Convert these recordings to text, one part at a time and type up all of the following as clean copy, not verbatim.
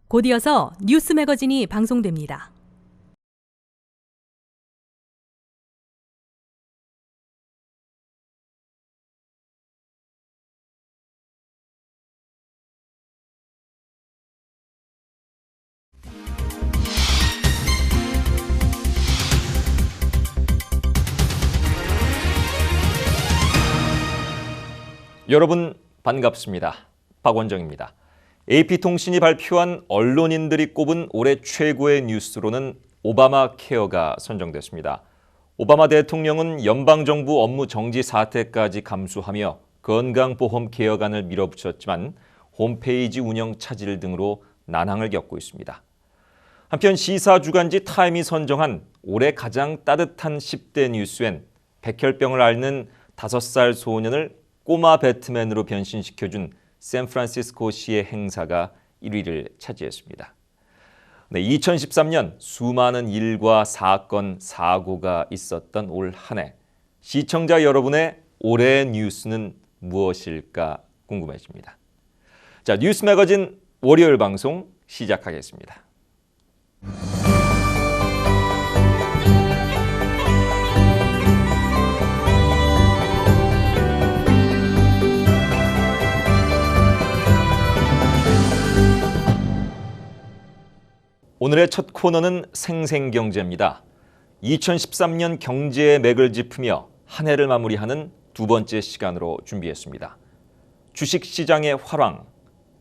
곧 이어서 뉴스 매거진이 방송됩니다. 여러분 반갑습니다. 박원정입니다. AP통신이 발표한 언론인들이 꼽은 올해 최고의 뉴스로는 오바마 케어가 선정됐습니다. 오바마 대통령은 연방정부 업무 정지 사태까지 감수하며 건강보험 개혁안을 밀어붙였지만 홈페이지 운영 차질 등으로 난항을 겪고 있습니다. 한편 시사주간지 타임이 선정한 올해 가장 따뜻한 10대 뉴스엔 백혈병을 앓는 5살 소년을 꼬마 배트맨으로 변신시켜준 샌프란시스코시의 행사가 1위를 차지했습니다. 2013년 수많은 일과 사건, 사고가 있었던 올 한 해. 시청자 여러분의 올해의 뉴스는 무엇일까 궁금해집니다. 자, 뉴스 매거진 월요일 방송 시작하겠습니다. 오늘의 첫 코너는 생생경제입니다. 2013년 경제의 맥을 짚으며 한 해를 마무리하는 두 번째 시간으로 준비했습니다. 주식시장의 화랑,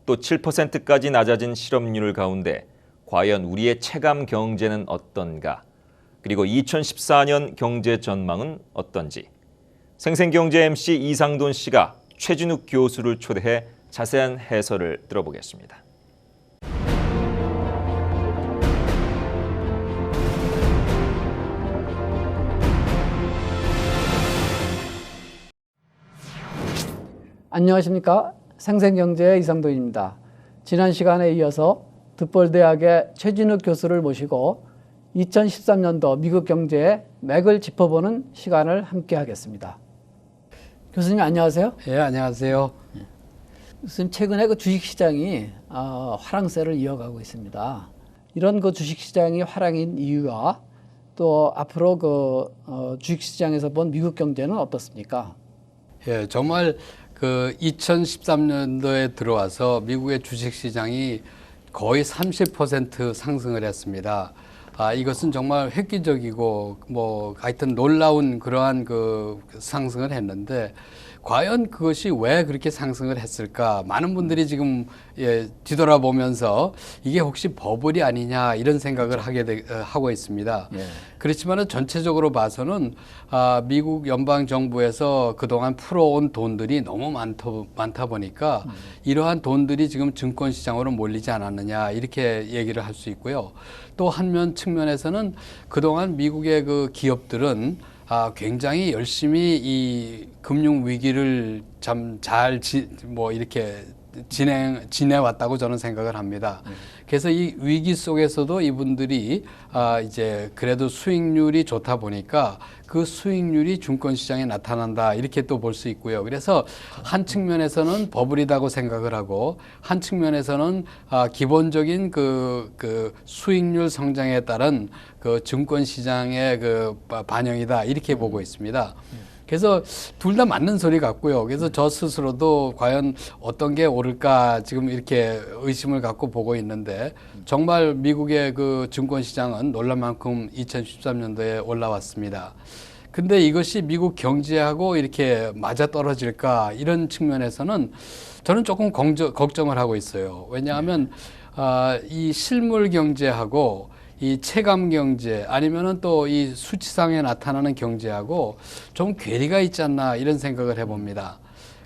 또 7%까지 낮아진 실업률 가운데 과연 우리의 체감 경제는 어떤가? 그리고 2014년 경제 전망은 어떤지? 생생경제 MC 이상돈 씨가 최진욱 교수를 초대해 자세한 해설을 들어보겠습니다. 안녕하십니까. 생생경제의 이상돈입니다. 지난 시간에 이어서 득볼대학의 최진욱 교수를 모시고 2013년도 미국 경제의 맥을 짚어보는 시간을 함께 하겠습니다. 교수님 안녕하세요. 예, 안녕하세요. 교수님 최근에 그 주식시장이 화랑세를 이어가고 있습니다. 이런 그 주식시장이 화랑인 이유와 또 앞으로 그 주식시장에서 본 미국 경제는 어떻습니까? 예, 정말 그 2013년도에 들어와서 미국의 주식시장이 거의 30% 상승을 했습니다. 이것은 정말 획기적이고 하여튼 놀라운 그러한 그 상승을 했는데 과연 그것이 왜 그렇게 상승을 했을까? 많은 분들이 지금 뒤돌아보면서 이게 혹시 버블이 아니냐 이런 생각을 하고 있습니다. 예. 그렇지만은 전체적으로 봐서는 미국 연방 정부에서 그동안 풀어온 돈들이 너무 많다 보니까 이러한 돈들이 지금 증권 시장으로 몰리지 않았느냐 이렇게 얘기를 할 수 있고요. 또 한면 측면에서는 그동안 미국의 그 기업들은 굉장히 열심히 이 금융 위기를 참 잘 이렇게 지내왔다고 저는 생각을 합니다. 그래서 이 위기 속에서도 이분들이 이제 그래도 수익률이 좋다 보니까 그 수익률이 증권시장에 나타난다 이렇게 또 볼 수 있고요. 그래서 한 측면에서는 버블이라고 생각을 하고 한 측면에서는 기본적인 그 수익률 성장에 따른 그 증권시장의 그 반영이다 이렇게 보고 있습니다. 그래서 둘 다 맞는 소리 같고요. 그래서 저 스스로도 과연 어떤 게 옳을까 지금 이렇게 의심을 갖고 보고 있는데 정말 미국의 그 증권시장은 놀랄 만큼 2013년도에 올라왔습니다. 근데 이것이 미국 경제하고 이렇게 맞아 떨어질까 이런 측면에서는 저는 조금 걱정을 하고 있어요. 왜냐하면 이 실물 경제하고 이 체감 경제 아니면은 또 이 수치상에 나타나는 경제하고 좀 괴리가 있지 않나 이런 생각을 해봅니다.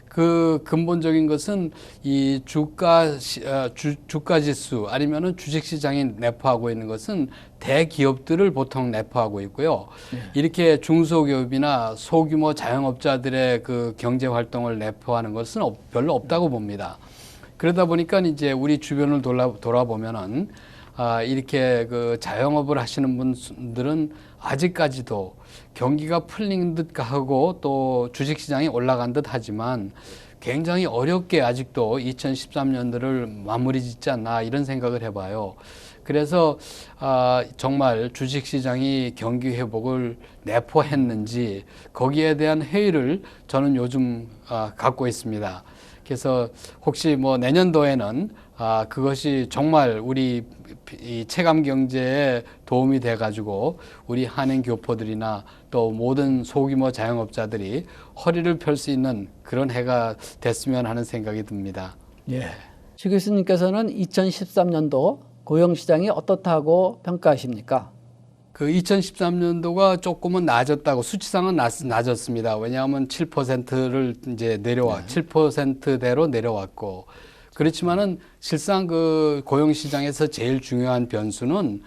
그 근본적인 것은 이 주가 지수 아니면은 주식 시장이 내포하고 있는 것은 대기업들을 보통 내포하고 있고요. 이렇게 중소기업이나 소규모 자영업자들의 그 경제 활동을 내포하는 것은 별로 없다고 봅니다. 그러다 보니까 이제 우리 주변을 돌아보면은 이렇게 그 자영업을 하시는 분들은 아직까지도 경기가 풀린 듯 하고 또 주식시장이 올라간 듯 하지만 굉장히 어렵게 아직도 2013년도를 마무리 짓지 않나 이런 생각을 해봐요. 그래서 정말 주식시장이 경기 회복을 내포했는지 거기에 대한 회의를 저는 요즘 갖고 있습니다. 그래서 혹시 뭐 내년도에는 그것이 정말 우리 이 체감 경제에 도움이 돼 가지고 우리 한인 교포들이나 또 모든 소규모 자영업자들이 허리를 펼 수 있는 그런 해가 됐으면 하는 생각이 듭니다. 예. 시 교수님께서는 2013년도 고용시장이 어떻다고 평가하십니까? 그 2013년도가 조금은 낮았다고 수치상은 낮았습니다. 왜냐하면 7%를 이제 7%대로 내려왔고 그렇지만은 실상 그 고용시장에서 제일 중요한 변수는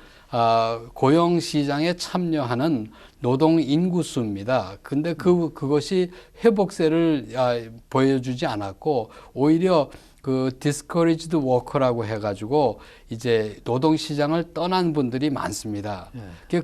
고용시장에 참여하는 노동 인구수입니다. 근데 그것이 회복세를 보여주지 않았고 오히려 그 discouraged worker라고 해가지고 이제 노동시장을 떠난 분들이 많습니다.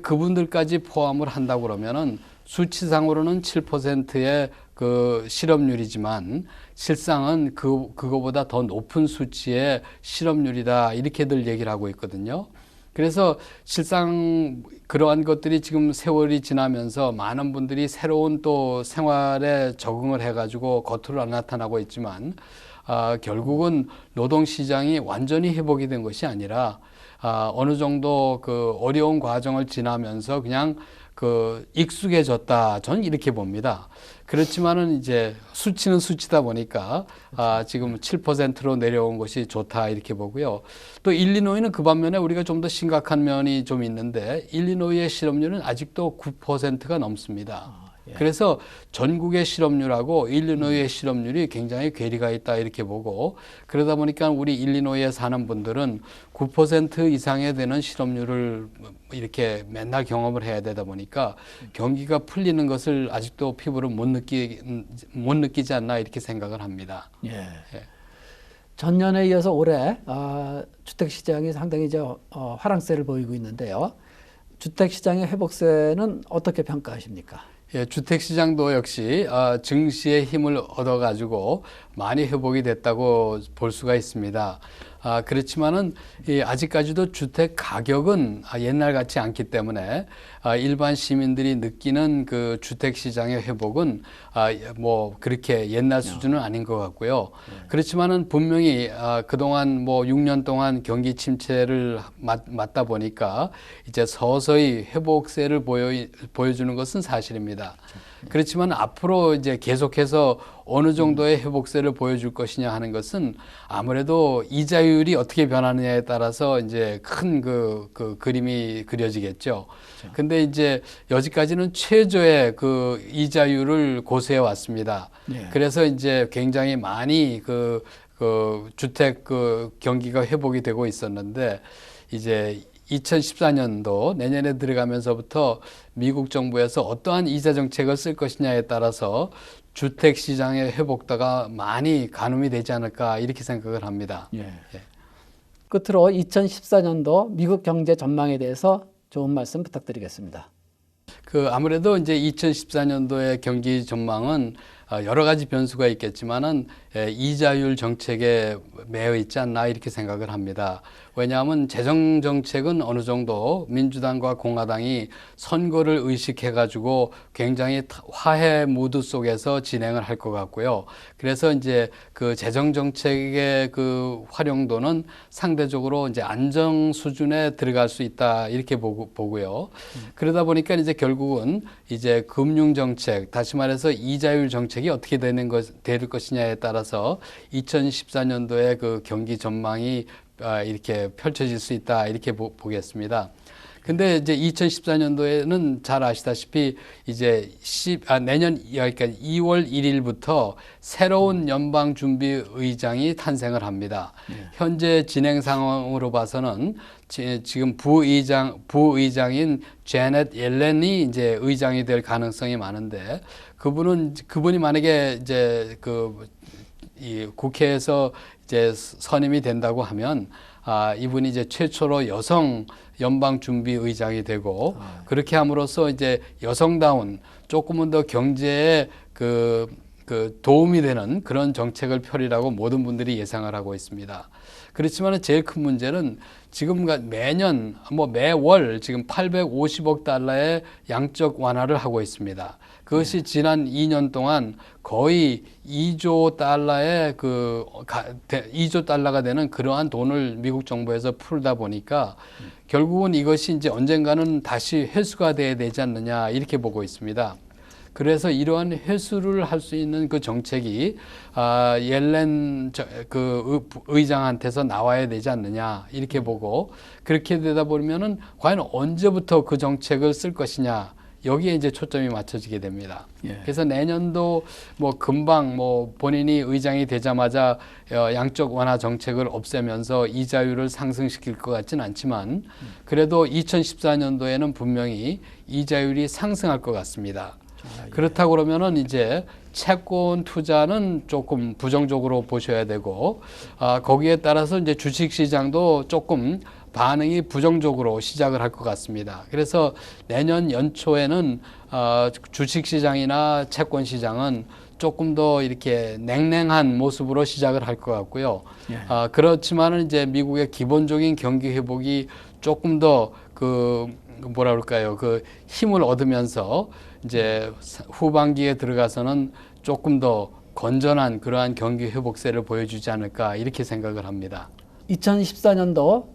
그분들까지 포함을 한다고 그러면은 수치상으로는 7%의 그 실업률이지만 실상은 그거보다 더 높은 수치의 실업률이다 이렇게들 얘기를 하고 있거든요. 그래서 실상 그러한 것들이 지금 세월이 지나면서 많은 분들이 새로운 또 생활에 적응을 해가지고 겉으로 안 나타나고 있지만 결국은 노동시장이 완전히 회복이 된 것이 아니라 어느 정도 그 어려운 과정을 지나면서 그냥 그 익숙해졌다. 저는 이렇게 봅니다. 그렇지만은 이제 수치는 수치다 보니까 지금 7%로 내려온 것이 좋다 이렇게 보고요. 또 일리노이는 그 반면에 우리가 좀 더 심각한 면이 좀 있는데 일리노이의 실업률은 아직도 9%가 넘습니다. 그래서 전국의 실업률하고 일리노이의 실업률이 굉장히 괴리가 있다 이렇게 보고 그러다 보니까 우리 일리노이에 사는 분들은 9% 이상에 되는 실업률을 이렇게 맨날 경험을 해야 되다 보니까 경기가 풀리는 것을 아직도 피부로 못 느끼지 않나 이렇게 생각을 합니다. 예. 전년에 이어서 올해 주택시장이 상당히 화랑세를 보이고 있는데요. 주택시장의 회복세는 어떻게 평가하십니까? 예, 주택시장도 역시 증시의 힘을 얻어가지고 많이 회복이 됐다고 볼 수가 있습니다. 그렇지만은 아직까지도 주택 가격은 옛날 같지 않기 때문에 일반 시민들이 느끼는 그 주택 시장의 회복은 뭐 그렇게 옛날 수준은 아닌 것 같고요. 그렇지만은 분명히 그동안 뭐 6년 동안 경기 침체를 맞다 보니까 이제 서서히 회복세를 보여주는 것은 사실입니다. 그렇지만 앞으로 이제 계속해서 어느 정도의 회복세를 보여줄 것이냐 하는 것은 아무래도 이자율이 어떻게 변하느냐에 따라서 이제 큰 그 그림이 그려지겠죠. 근데 이제 여지까지는 최저의 그 이자율을 고수해 왔습니다. 그래서 이제 굉장히 많이 그 주택 그 경기가 회복이 되고 있었는데 이제 2014년도 내년에 들어가면서부터 미국 정부에서 어떠한 이자 정책을 쓸 것이냐에 따라서 주택 시장의 회복도가 많이 가늠이 되지 않을까 이렇게 생각을 합니다. 끝으로 2014년도 미국 경제 전망에 대해서 좋은 말씀 부탁드리겠습니다. 아무래도 이제 2014년도의 경기 전망은 여러 가지 변수가 있겠지만은 이자율 정책에 매여 있지 않나 이렇게 생각을 합니다. 왜냐하면 재정 정책은 어느 정도 민주당과 공화당이 선거를 의식해 가지고 굉장히 화해 무드 속에서 진행을 할 것 같고요. 그래서 이제 그 재정 정책의 그 활용도는 상대적으로 이제 안정 수준에 들어갈 수 있다 이렇게 보고요. 그러다 보니까 이제 결국은 이제 금융 정책, 다시 말해서 이자율 정책이 어떻게 될 것이냐에 따라서 2014년도에 그 경기 전망이 이렇게 펼쳐질 수 있다 이렇게 보겠습니다. 근데 이제 2014년도에는 잘 아시다시피 이제 내년 그러니까 2월 1일부터 새로운 연방준비의장이 탄생을 합니다. 현재 진행 상황으로 봐서는 지금 부의장인 제넷 옐렌이 이제 의장이 될 가능성이 많은데 그분이 만약에 이제 이 국회에서 이제 선임이 된다고 하면 이분이 이제 최초로 여성 연방준비의장이 되고 그렇게 함으로써 이제 여성다운 조금은 더 경제에 그 그 도움이 되는 그런 정책을 펼이라고 모든 분들이 예상을 하고 있습니다. 그렇지만 제일 큰 문제는 지금 매년 매월 지금 850억 달러의 양적 완화를 하고 있습니다. 그것이 지난 2년 동안 거의 2조 달러의 2조 달러가 되는 그러한 돈을 미국 정부에서 풀다 보니까 결국은 이것이 이제 언젠가는 다시 회수가 돼야 되지 않느냐 이렇게 보고 있습니다. 그래서 이러한 회수를 할 수 있는 그 정책이 옐렌 의장한테서 나와야 되지 않느냐 이렇게 보고, 그렇게 되다 보면은 과연 언제부터 그 정책을 쓸 것이냐 여기에 이제 초점이 맞춰지게 됩니다. 예. 그래서 내년도 금방 본인이 의장이 되자마자 양적 완화 정책을 없애면서 이자율을 상승시킬 것 같지는 않지만 그래도 2014년도에는 분명히 이자율이 상승할 것 같습니다. 그렇다고 그러면은 이제 채권 투자는 조금 부정적으로 보셔야 되고, 거기에 따라서 이제 주식 시장도 조금 반응이 부정적으로 시작을 할 것 같습니다. 그래서 내년 연초에는 주식 시장이나 채권 시장은 조금 더 이렇게 냉랭한 모습으로 시작을 할 것 같고요. 예. 그렇지만은 이제 미국의 기본적인 경기 회복이 조금 더 힘을 얻으면서 이제 후반기에 들어가서는 조금 더 건전한 그러한 경기 회복세를 보여주지 않을까 이렇게 생각을 합니다. 2014년도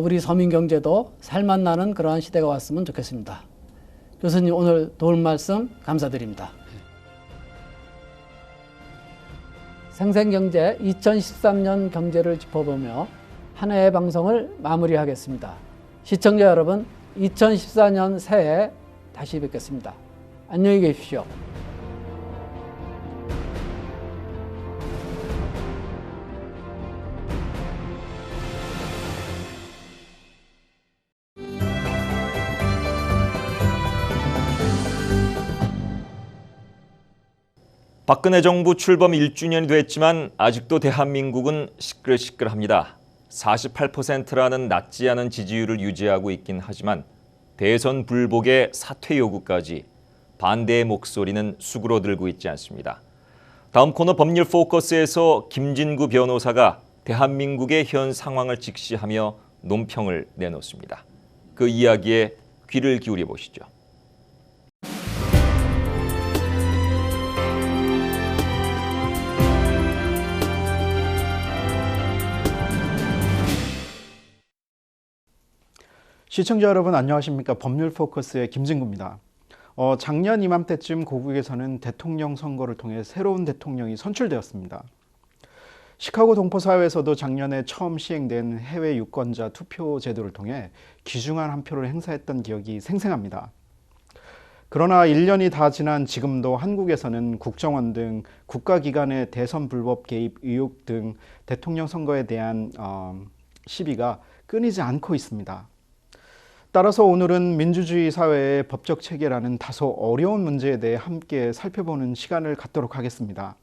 우리 서민 경제도 살맛나는 그러한 시대가 왔으면 좋겠습니다. 교수님 오늘 도움 말씀 감사드립니다. 생생경제 2013년 경제를 짚어보며 한 해의 방송을 마무리하겠습니다. 시청자 여러분, 2014년 새해 다시 뵙겠습니다. 안녕히 계십시오. 박근혜 정부 출범 1주년이 됐지만 아직도 대한민국은 시끌시끌합니다. 48%라는 낮지 않은 지지율을 유지하고 있긴 하지만 대선 불복의 사퇴 요구까지 반대의 목소리는 수그러들고 있지 않습니다. 다음 코너 법률 포커스에서 김진구 변호사가 대한민국의 현 상황을 직시하며 논평을 내놓습니다. 그 이야기에 귀를 기울여 보시죠. 시청자 여러분 안녕하십니까? 법률 포커스의 김진구입니다. 작년 이맘때쯤 고국에서는 대통령 선거를 통해 새로운 대통령이 선출되었습니다. 시카고 동포사회에서도 작년에 처음 시행된 해외 유권자 투표 제도를 통해 귀중한 한 표를 행사했던 기억이 생생합니다. 그러나 1년이 다 지난 지금도 한국에서는 국정원 등 국가기관의 대선 불법 개입 의혹 등 대통령 선거에 대한 시비가 끊이지 않고 있습니다. 따라서 오늘은 민주주의 사회의 법적 체계라는 다소 어려운 문제에 대해 함께 살펴보는 시간을 갖도록 하겠습니다.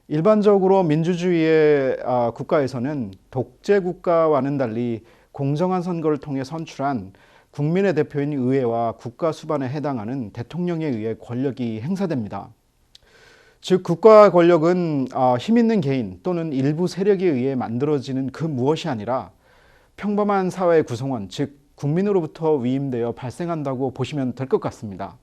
일반적으로 민주주의의 국가에서는 독재 국가와는 달리 공정한 선거를 통해 선출한 국민의 대표인 의회와 국가 수반에 해당하는 대통령에 의해 권력이 행사됩니다. 즉 국가 권력은 힘 있는 개인 또는 일부 세력에 의해 만들어지는 그 무엇이 아니라 평범한 사회 구성원, 즉 국민으로부터 위임되어 발생한다고 보시면 될 것 같습니다.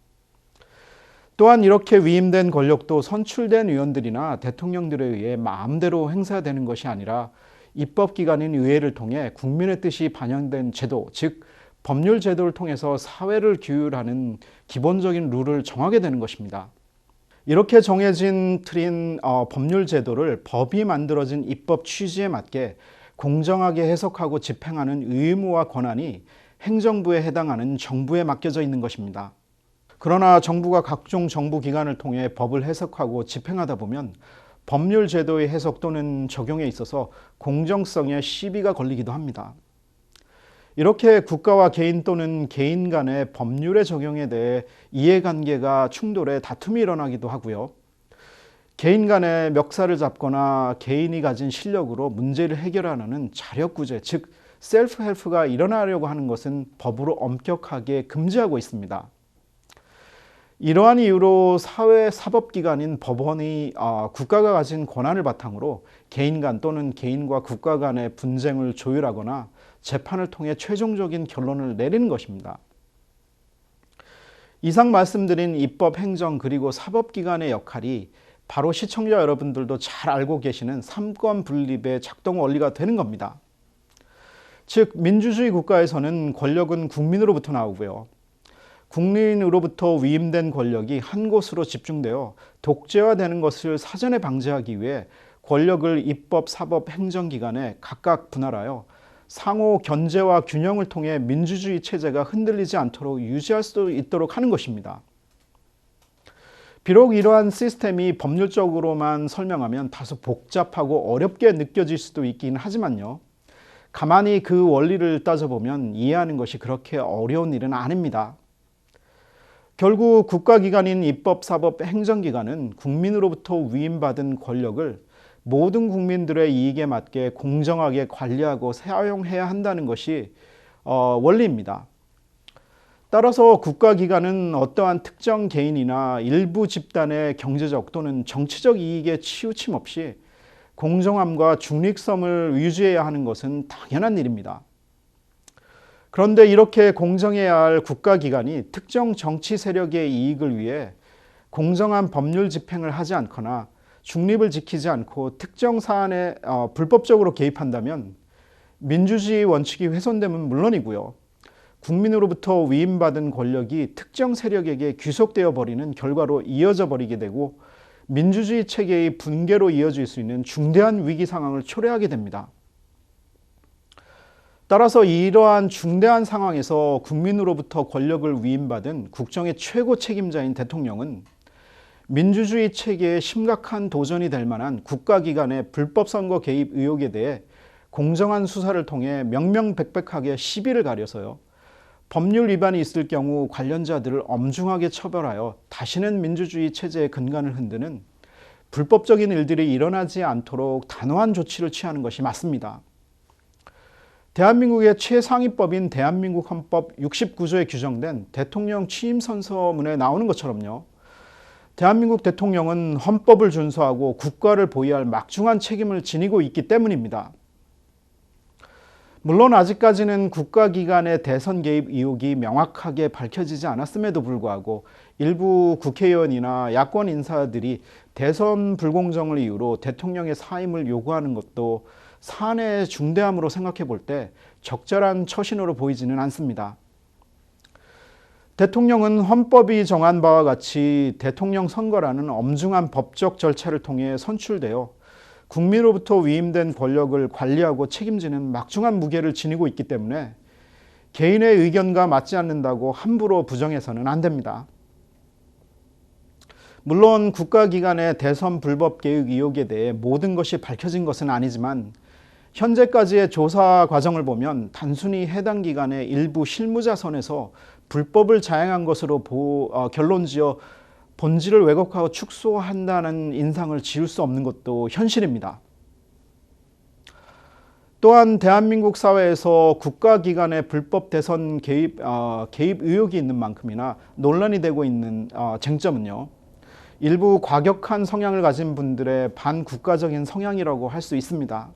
또한 이렇게 위임된 권력도 선출된 의원들이나 대통령들에 의해 마음대로 행사되는 것이 아니라 입법기관인 의회를 통해 국민의 뜻이 반영된 제도, 즉 법률 제도를 통해서 사회를 규율하는 기본적인 룰을 정하게 되는 것입니다. 이렇게 정해진 틀인 법률 제도를 법이 만들어진 입법 취지에 맞게 공정하게 해석하고 집행하는 의무와 권한이 행정부에 해당하는 정부에 맡겨져 있는 것입니다. 그러나 정부가 각종 정부기관을 통해 법을 해석하고 집행하다 보면 법률 제도의 해석 또는 적용에 있어서 공정성에 시비가 걸리기도 합니다. 이렇게 국가와 개인 또는 개인 간의 법률의 적용에 대해 이해관계가 충돌해 다툼이 일어나기도 하고요. 개인 간의 멱살을 잡거나 개인이 가진 실력으로 문제를 해결하는 자력구제, 즉 셀프 헬프가 일어나려고 하는 것은 법으로 엄격하게 금지하고 있습니다. 이러한 이유로 사회 사법기관인 법원이 국가가 가진 권한을 바탕으로 개인 간 또는 개인과 국가 간의 분쟁을 조율하거나 재판을 통해 최종적인 결론을 내리는 것입니다. 이상 말씀드린 입법, 행정 그리고 사법기관의 역할이 바로 시청자 여러분들도 잘 알고 계시는 삼권 분립의 작동 원리가 되는 겁니다. 즉 민주주의 국가에서는 권력은 국민으로부터 나오고요. 국민으로부터 위임된 권력이 한 곳으로 집중되어 독재화되는 것을 사전에 방지하기 위해 권력을 입법, 사법, 행정기관에 각각 분할하여 상호 견제와 균형을 통해 민주주의 체제가 흔들리지 않도록 유지할 수 있도록 하는 것입니다. 비록 이러한 시스템이 법률적으로만 설명하면 다소 복잡하고 어렵게 느껴질 수도 있긴 하지만요. 가만히 그 원리를 따져보면 이해하는 것이 그렇게 어려운 일은 아닙니다. 결국 국가기관인 입법, 사법, 행정기관은 국민으로부터 위임받은 권력을 모든 국민들의 이익에 맞게 공정하게 관리하고 사용해야 한다는 것이 원리입니다. 따라서 국가기관은 어떠한 특정 개인이나 일부 집단의 경제적 또는 정치적 이익에 치우침 없이 공정함과 중립성을 유지해야 하는 것은 당연한 일입니다. 그런데 이렇게 공정해야 할 국가기관이 특정 정치 세력의 이익을 위해 공정한 법률 집행을 하지 않거나 중립을 지키지 않고 특정 사안에 불법적으로 개입한다면 민주주의 원칙이 훼손되면 물론이고요. 국민으로부터 위임받은 권력이 특정 세력에게 귀속되어 버리는 결과로 이어져 버리게 되고 민주주의 체계의 붕괴로 이어질 수 있는 중대한 위기 상황을 초래하게 됩니다. 따라서 이러한 중대한 상황에서 국민으로부터 권력을 위임받은 국정의 최고 책임자인 대통령은 민주주의 체계에 심각한 도전이 될 만한 국가기관의 불법 선거 개입 의혹에 대해 공정한 수사를 통해 명명백백하게 시비를 가려서요. 법률 위반이 있을 경우 관련자들을 엄중하게 처벌하여 다시는 민주주의 체제의 근간을 흔드는 불법적인 일들이 일어나지 않도록 단호한 조치를 취하는 것이 맞습니다. 대한민국의 최상위법인 대한민국 헌법 69조에 규정된 대통령 취임 선서문에 나오는 것처럼요. 대한민국 대통령은 헌법을 준수하고 국가를 보위할 막중한 책임을 지니고 있기 때문입니다. 물론 아직까지는 국가기관의 대선 개입 의혹이 명확하게 밝혀지지 않았음에도 불구하고 일부 국회의원이나 야권 인사들이 대선 불공정을 이유로 대통령의 사임을 요구하는 것도 사안의 중대함으로 생각해 볼 때 적절한 처신으로 보이지는 않습니다. 대통령은 헌법이 정한 바와 같이 대통령 선거라는 엄중한 법적 절차를 통해 선출되어 국민으로부터 위임된 권력을 관리하고 책임지는 막중한 무게를 지니고 있기 때문에 개인의 의견과 맞지 않는다고 함부로 부정해서는 안 됩니다. 물론 국가기관의 대선 불법 개입 의혹에 대해 모든 것이 밝혀진 것은 아니지만 현재까지의 조사 과정을 보면 단순히 해당 기관의 일부 실무자 선에서 불법을 자행한 것으로 결론지어 본질을 왜곡하고 축소한다는 인상을 지울 수 없는 것도 현실입니다. 또한 대한민국 사회에서 국가기관의 불법 대선 개입 의혹이 있는 만큼이나 논란이 되고 있는 쟁점은요. 일부 과격한 성향을 가진 분들의 반국가적인 성향이라고 할 수 있습니다.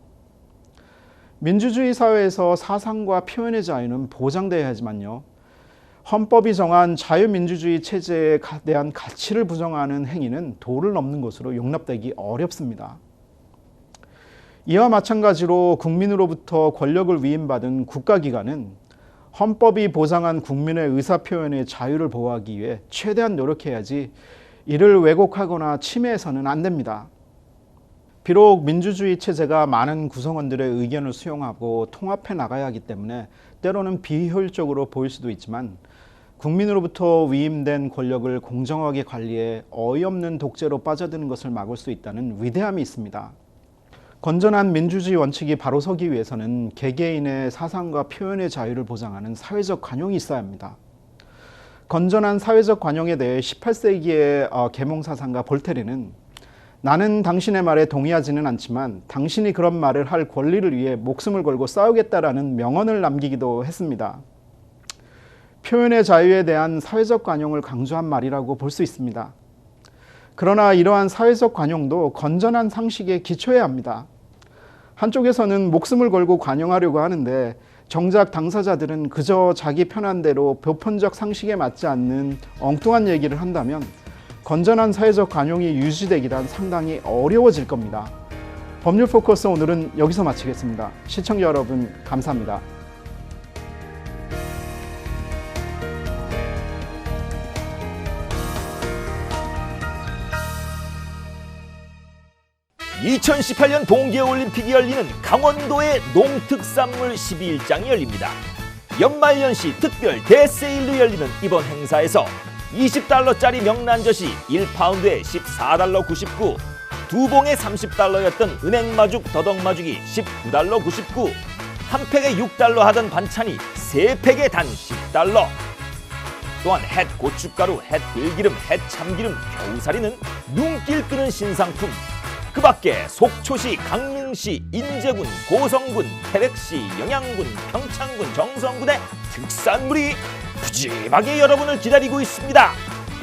민주주의 사회에서 사상과 표현의 자유는 보장돼야 하지만요. 헌법이 정한 자유민주주의 체제에 대한 가치를 부정하는 행위는 도를 넘는 것으로 용납되기 어렵습니다. 이와 마찬가지로 국민으로부터 권력을 위임받은 국가기관은 헌법이 보장한 국민의 의사표현의 자유를 보호하기 위해 최대한 노력해야지 이를 왜곡하거나 침해해서는 안 됩니다. 비록 민주주의 체제가 많은 구성원들의 의견을 수용하고 통합해 나가야 하기 때문에 때로는 비효율적으로 보일 수도 있지만 국민으로부터 위임된 권력을 공정하게 관리해 어이없는 독재로 빠져드는 것을 막을 수 있다는 위대함이 있습니다. 건전한 민주주의 원칙이 바로 서기 위해서는 개개인의 사상과 표현의 자유를 보장하는 사회적 관용이 있어야 합니다. 건전한 사회적 관용에 대해 18세기의 계몽사상가 볼테르는 나는 당신의 말에 동의하지는 않지만 당신이 그런 말을 할 권리를 위해 목숨을 걸고 싸우겠다라는 명언을 남기기도 했습니다. 표현의 자유에 대한 사회적 관용을 강조한 말이라고 볼 수 있습니다. 그러나 이러한 사회적 관용도 건전한 상식에 기초해야 합니다. 한쪽에서는 목숨을 걸고 관용하려고 하는데 정작 당사자들은 그저 자기 편한 대로 보편적 상식에 맞지 않는 엉뚱한 얘기를 한다면 건전한 사회적 관용이 유지되기란 상당히 어려워질 겁니다. 법률 포커스 오늘은 여기서 마치겠습니다. 시청자 여러분 감사합니다. (2018년) 동계올림픽이 열리는 강원도의 농특산물 12일장이 열립니다. 연말연시 특별 대세일로 열리는 이번 행사에서 $20짜리 명란젓이 1파운드에 $14.99, 두 봉에 $30였던 은행마죽 더덕마죽이 $19.99, 한 팩에 $6 하던 반찬이 세 팩에 단 $10. 또한 햇 고춧가루, 햇 들기름, 햇 참기름, 겨우살이는 눈길 끄는 신상품. 그 밖에 속초시, 강릉시, 인제군, 고성군, 태백시, 영양군, 평창군, 정선군의 특산물이 푸짐하게 여러분을 기다리고 있습니다.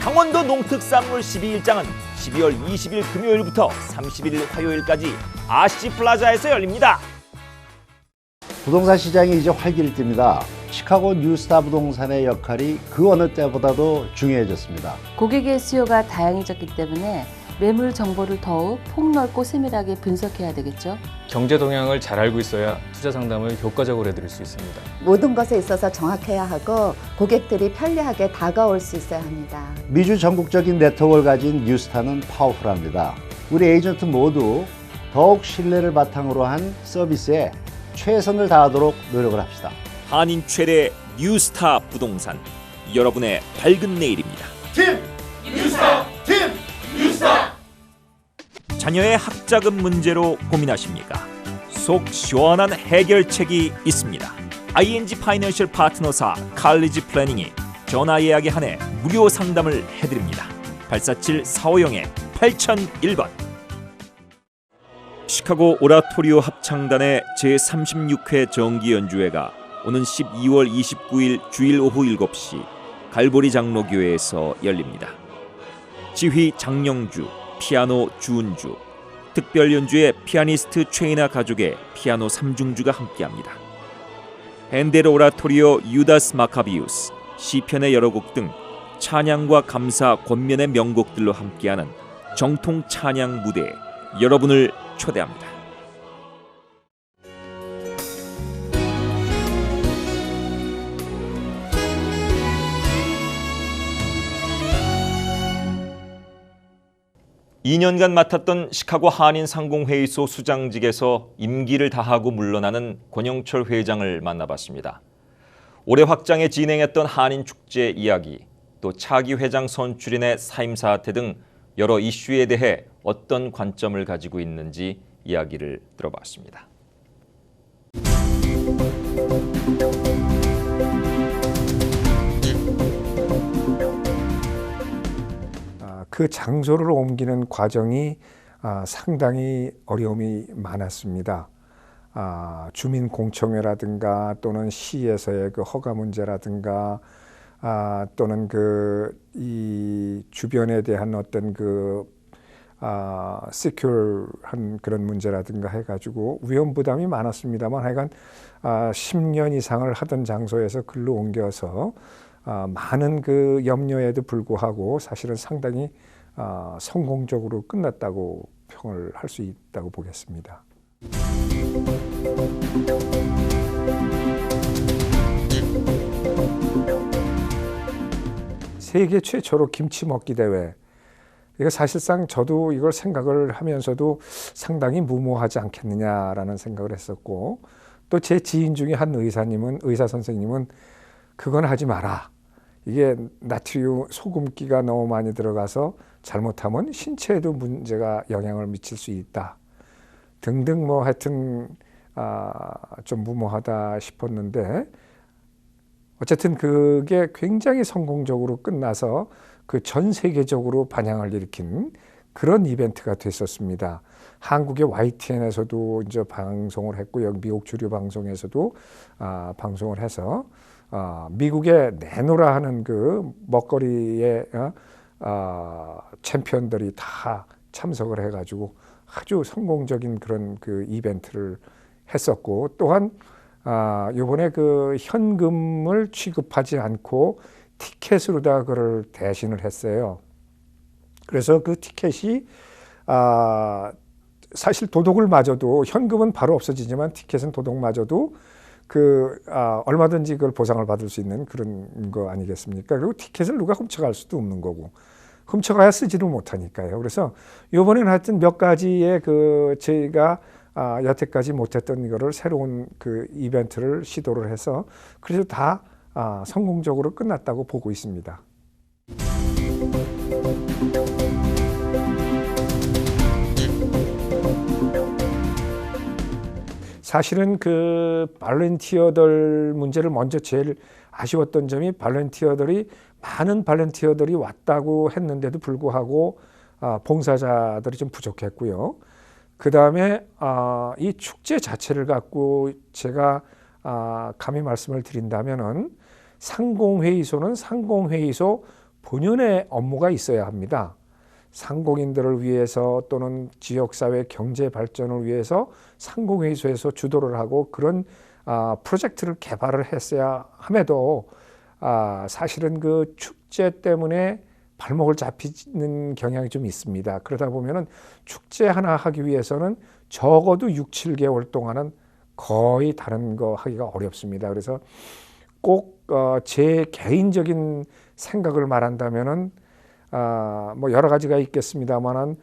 강원도 농특산물 12일장은 12월 20일 금요일부터 31일 화요일까지 아시플라자에서 열립니다. 부동산 시장이 이제 활기를 띱니다. 시카고 뉴스타 부동산의 역할이 그 어느 때보다도 중요해졌습니다. 고객의 수요가 다양해졌기 때문에 매물 정보를 더욱 폭넓고 세밀하게 분석해야 되겠죠. 경제 동향을 잘 알고 있어야 투자 상담을 효과적으로 해드릴 수 있습니다. 모든 것에 있어서 정확해야 하고 고객들이 편리하게 다가올 수 있어야 합니다. 미주 전국적인 네트워크를 가진 뉴스타는 파워풀합니다. 우리 에이전트 모두 더욱 신뢰를 바탕으로 한 서비스에 최선을 다하도록 노력을 합시다. 한인 최대 뉴스타 부동산, 여러분의 밝은 내일입니다. 팀 뉴스타! 팀 뉴스타! 자녀의 학자금 문제로 고민하십니까? 속 시원한 해결책이 있습니다. ING 파이낸셜 파트너사 칼리지 플래닝이 전화 예약에 한해 무료 상담을 해드립니다. 847-450-8001번. 시카고 오라토리오 합창단의 제36회 정기 연주회가 오는 12월 29일 주일 오후 7시 갈보리 장로교회에서 열립니다. 지휘 장영주, 피아노 주은주, 특별 연주에 피아니스트 최인아 가족의 피아노 3중주가 함께합니다. 핸델 오라토리오 유다스 마카비우스, 시편의 여러 곡 등 찬양과 감사 권면의 명곡들로 함께하는 정통 찬양 무대에 여러분을 초대합니다. (2년간) 맡았던 시카고 한인상공회의소 수장직에서 임기를 다하고 물러나는 권영철 회장을 만나봤습니다. 올해 확장에 진행했던 한인축제 이야기, 또 차기 회장 선출인의 사임 사태 등 여러 이슈에 대해 어떤 관점을 가지고 있는지 이야기를 들어봤습니다. 그 장소를 옮기는 과정이 상당히 어려움이 많았습니다. 주민공청회라든가 또는 시에서의 그 허가 문제라든가 또는 이 주변에 대한 어떤 시큐얼한 그런 문제라든가 해가지고 위험 부담이 많았습니다만 하여간 10년 이상을 하던 장소에서 글로 옮겨서 많은 그 염려에도 불구하고 사실은 상당히 성공적으로 끝났다고 평을 할 수 있다고 보겠습니다. 세계 최초로 김치 먹기 대회. 이거 사실상 저도 이걸 생각을 하면서도 상당히 무모하지 않겠느냐라는 생각을 했었고, 또 제 지인 중에 한 의사 선생님은 그건 하지 마라. 이게 나트륨 소금기가 너무 많이 들어가서 잘못하면 신체에도 문제가 영향을 미칠 수 있다. 등등 뭐 하여튼 좀 무모하다 싶었는데 어쨌든 그게 굉장히 성공적으로 끝나서 그 전 세계적으로 반향을 일으킨 그런 이벤트가 됐었습니다. 한국의 YTN에서도 이제 방송을 했고 여기 미국 주류 방송에서도 방송을 해서 미국의 내노라 하는 그 먹거리의 챔피언들이 다 참석을 해가지고 아주 성공적인 그런 그 이벤트를 했었고, 또한 이번에 그 현금을 취급하지 않고 티켓으로다 그걸 대신을 했어요. 그래서 그 티켓이 사실 도둑을 맞아도, 현금은 바로 없어지지만 티켓은 도둑 맞아도 얼마든지 그걸 보상을 받을 수 있는 그런 거 아니겠습니까? 그리고 티켓을 누가 훔쳐갈 수도 없는 거고, 훔쳐가야 쓰지를 못하니까요. 그래서 이번에는 하여튼 몇 가지의 저희가 여태까지 못했던 거를 새로운 그 이벤트를 시도를 해서, 그래서 다 성공적으로 끝났다고 보고 있습니다. 사실은 그 발렌티어들 문제를 먼저 제일 아쉬웠던 점이, 많은 발렌티어들이 왔다고 했는데도 불구하고 봉사자들이 좀 부족했고요. 그 다음에 이 축제 자체를 갖고 제가 감히 말씀을 드린다면은, 상공회의소는 상공회의소 본연의 업무가 있어야 합니다. 상공인들을 위해서 또는 지역사회 경제 발전을 위해서 상공회의소에서 주도를 하고 그런 프로젝트를 개발을 했어야 함에도, 사실은 그 축제 때문에 발목을 잡히는 경향이 좀 있습니다. 그러다 보면은 축제 하나 하기 위해서는 적어도 6, 7개월 동안은 거의 다른 거 하기가 어렵습니다. 그래서 꼭 제 개인적인 생각을 말한다면은, 뭐 여러 가지가 있겠습니다만은,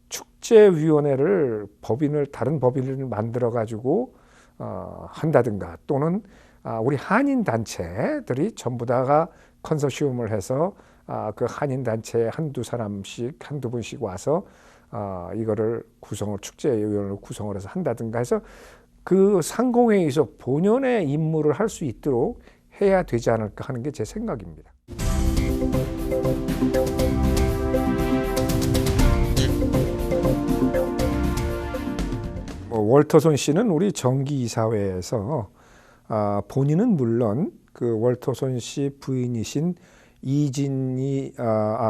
축제위원회를 다른 법인을 만들어 가지고 한다든가, 또는 우리 한인 단체들이 전부 다가 컨소시엄을 해서 그 한인 단체에 한두 분씩 와서 이거를 축제위원회를 구성을 해서 한다든가 해서 그 상공회의소 본연의 임무를 할 수 있도록 해야 되지 않을까 하는 게 제 생각입니다. 월터손 씨는 우리 정기이사회에서 본인은 물론 그 월터손 씨 부인이신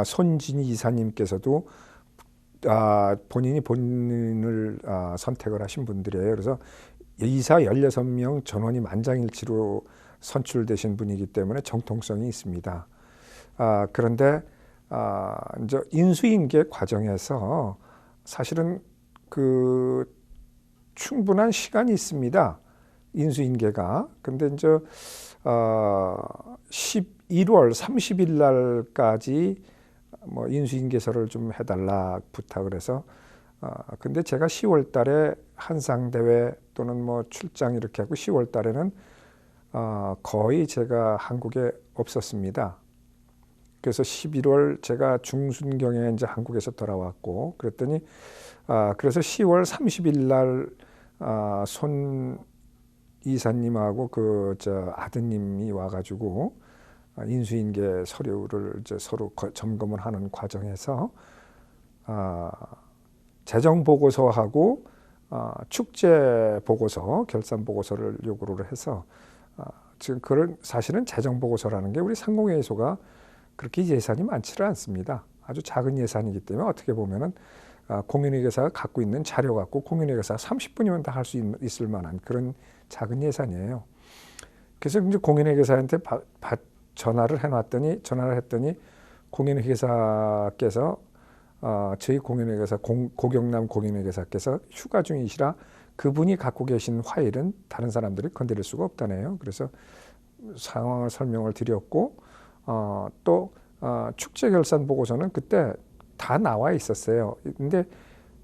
손진희 이사님께서도 본인을 선택을 하신 분들이에요. 그래서 이사 16명 전원이 만장일치로 선출되신 분이기 때문에 정통성이 있습니다. 그런데 이제 인수인계 과정에서 사실은 그 충분한 시간이 있습니다. 인수인계가. 근데 이제 11월 30일 날까지 뭐 인수인계서를 좀 해달라 부탁을 해서, 근데 제가 10월 달에 한상대회 또는 뭐 출장 이렇게 하고 10월 달에는 거의 제가 한국에 없었습니다. 그래서 11월 제가 중순경에 이제 한국에서 돌아왔고, 그랬더니 그래서 10월 30일 날 손 이사님하고 아드님이 와가지고 인수인계 서류를 이제 서로 점검을 하는 과정에서 재정 보고서하고 축제 보고서, 결산 보고서를 요구를 해서, 지금 그런 사실은 재정 보고서라는 게 우리 상공회의소가 그렇게 예산이 많지는 않습니다. 아주 작은 예산이기 때문에 어떻게 보면은 공인회계사가 갖고 있는 자료 갖고 공인회계사 30분이면 다 할 수 있을 만한 그런 작은 예산이에요. 그래서 이제 공인회계사한테 전화를 했더니 공인회계사께서 저희 공인회계사 고경남 공인회계사께서 휴가 중이시라 그분이 갖고 계신 파일은 다른 사람들이 건드릴 수가 없다네요. 그래서 상황을 설명을 드렸고, 또 축제 결산 보고서는 그때 다 나와 있었어요. 근데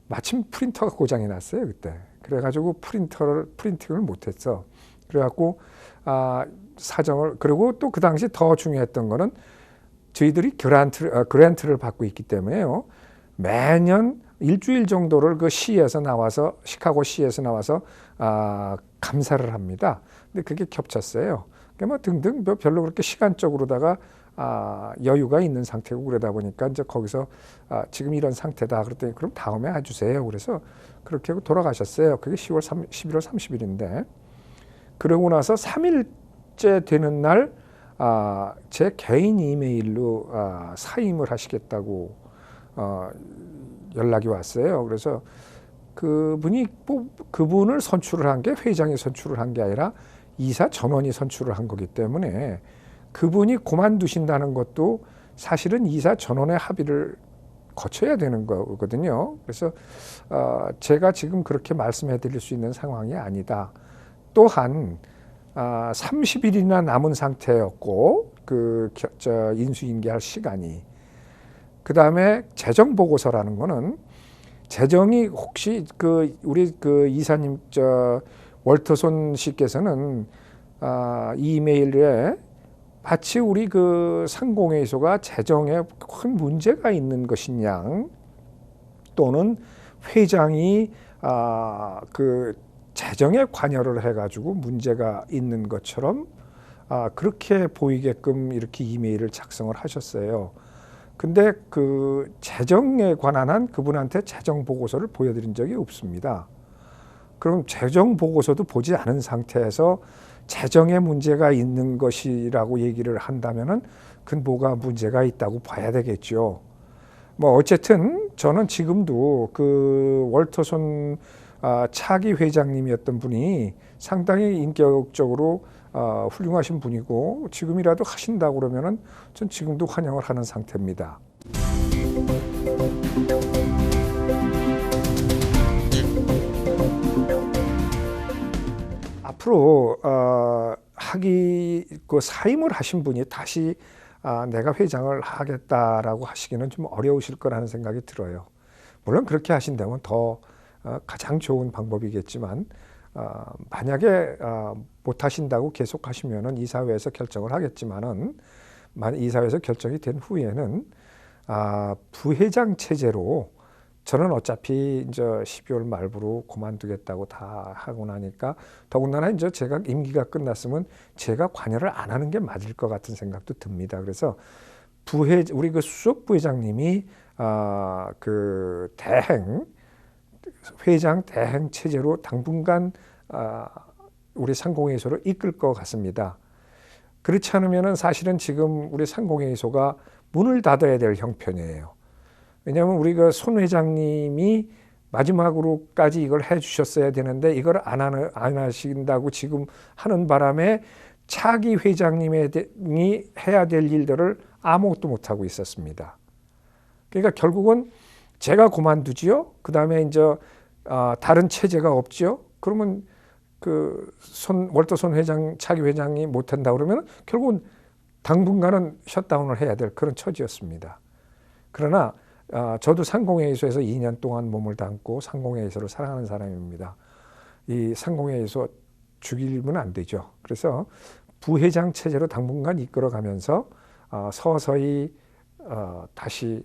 마침 프린터가 고장이 났어요 그때. 그래가지고 프린팅을 못했어. 그래갖고 그리고 또 그 당시 더 중요했던 거는 저희들이 그랜트를 받고 있기 때문에요. 매년 일주일 정도를 그 시카고 시에서 나와서 감사를 합니다. 근데 그게 겹쳤어요. 그러니까 뭐 등등 별로 그렇게 시간적으로다가 여유가 있는 상태고, 그러다 보니까 이제 거기서 지금 이런 상태다 그랬더니 그럼 다음에 해주세요. 그래서 그렇게 하고 돌아가셨어요. 그게 11월 30일인데, 그러고 나서 3일째 되는 날 제 개인 이메일로 사임을 하시겠다고 연락이 왔어요. 그래서 그분을 선출을 한 게 회장이 선출을 한 게 아니라 이사 전원이 선출을 한 거기 때문에 그분이 그만두신다는 것도 사실은 이사 전원의 합의를 거쳐야 되는 거거든요. 그래서 제가 지금 그렇게 말씀해 드릴 수 있는 상황이 아니다. 또한 30일이나 남은 상태였고 인수인계할 시간이, 그 다음에 재정 보고서라는 거는 재정이 혹시 우리 이사님 월터손 씨께서는 이메일에 마치 우리 상공회의소가 재정에 큰 문제가 있는 것이냐, 또는 회장이 재정에 관여를 해가지고 문제가 있는 것처럼 그렇게 보이게끔 이렇게 이메일을 작성을 하셨어요. 근데 재정에 관한 한 그분한테 재정 보고서를 보여드린 적이 없습니다. 그럼 재정 보고서도 보지 않은 상태에서 재정에 문제가 있는 것이라고 얘기를 한다면은 그건 뭐가 문제가 있다고 봐야 되겠죠. 뭐 어쨌든 저는 지금도 월터손 차기 회장님이었던 분이 상당히 인격적으로 훌륭하신 분이고 지금이라도 하신다고 그러면은 전 지금도 환영을 하는 상태입니다. 앞으로 사임을 하신 분이 다시 내가 회장을 하겠다라고 하시기는 좀 어려우실 거라는 생각이 들어요. 물론 그렇게 하신다면 더 가장 좋은 방법이겠지만 만약에 못 하신다고 계속 하시면은 이사회에서 결정을 하겠지만은 이사회에서 결정이 된 후에는 부회장 체제로 저는 어차피 이제 12월 말부로 그만두겠다고 다 하고 나니까 더군다나 이제 제가 임기가 끝났으면 제가 관여를 안 하는 게 맞을 것 같은 생각도 듭니다. 그래서 우리 수석 부회장님이 회장 대행 체제로 당분간 우리 상공회의소를 이끌 것 같습니다. 그렇지 않으면은 사실은 지금 우리 상공회의소가 문을 닫아야 될 형편이에요. 왜냐하면 우리 손 회장님이 마지막으로까지 이걸 해주셨어야 되는데 이걸 안 하신다고 지금 하는 바람에 차기 회장님이 해야 될 일들을 아무것도 못 하고 있었습니다. 그러니까 결국은 제가 그만두지요. 그 다음에 이제 다른 체제가 없죠. 그러면 월터손 회장, 차기 회장이 못 한다 그러면 결국은 당분간은 셧다운을 해야 될 그런 처지였습니다. 그러나 저도 상공회의소에서 2년 동안 몸을 담고 상공회의소를 사랑하는 사람입니다. 이 상공회의소 죽이면 안 되죠. 그래서 부회장 체제로 당분간 이끌어가면서 서서히 다시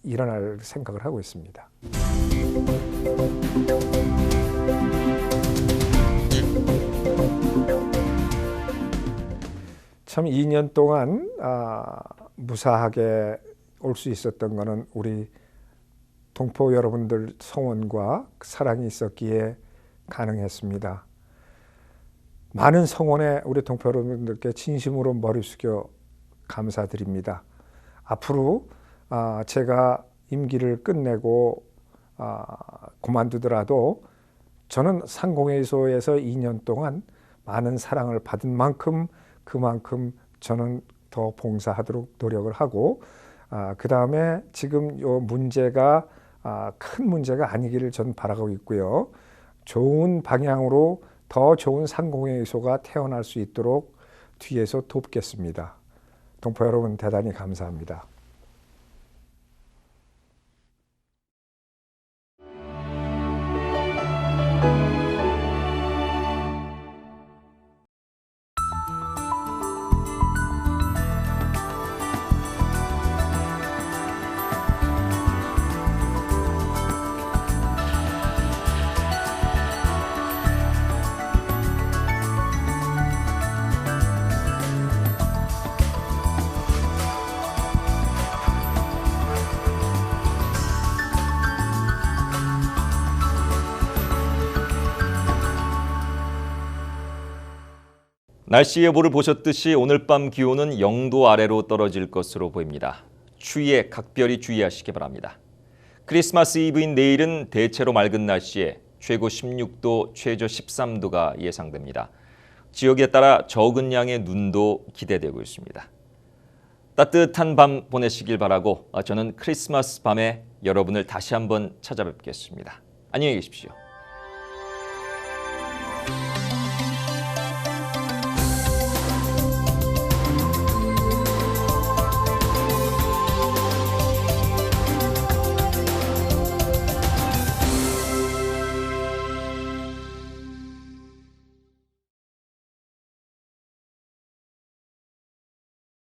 일어날 생각을 하고 있습니다. 참 2년 동안 무사하게 올 수 있었던 것은 우리 동포 여러분들 성원과 사랑이 있었기에 가능했습니다. 많은 성원에 우리 동포 여러분들께 진심으로 머리 숙여 감사드립니다. 앞으로 제가 임기를 끝내고 그만두더라도 저는 상공회의소에서 2년 동안 많은 사랑을 받은 만큼 그만큼 저는 더 봉사하도록 노력을 하고 그 다음에 지금 요 문제가 큰 문제가 아니기를 저는 바라고 있고요. 좋은 방향으로 더 좋은 상공회의소가 태어날 수 있도록 뒤에서 돕겠습니다. 동포 여러분 대단히 감사합니다. 날씨 예보를 보셨듯이 오늘 밤 기온은 0도 아래로 떨어질 것으로 보입니다. 추위에 각별히 주의하시기 바랍니다. 크리스마스 이브인 내일은 대체로 맑은 날씨에 최고 16도, 최저 13도가 예상됩니다. 지역에 따라 적은 양의 눈도 기대되고 있습니다. 따뜻한 밤 보내시길 바라고 저는 크리스마스 밤에 여러분을 다시 한번 찾아뵙겠습니다. 안녕히 계십시오.